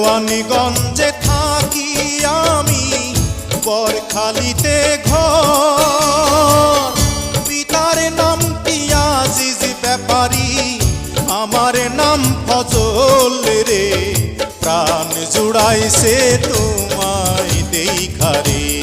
দেওয়ানগঞ্জে থাকি আমি, বরখালিতে ঘর। পিতার নাম কি আজিজ ব্যাপারী, আমার নাম ফজল রে। প্রাণ জুড়াইছে তোমায় দেইখা রে।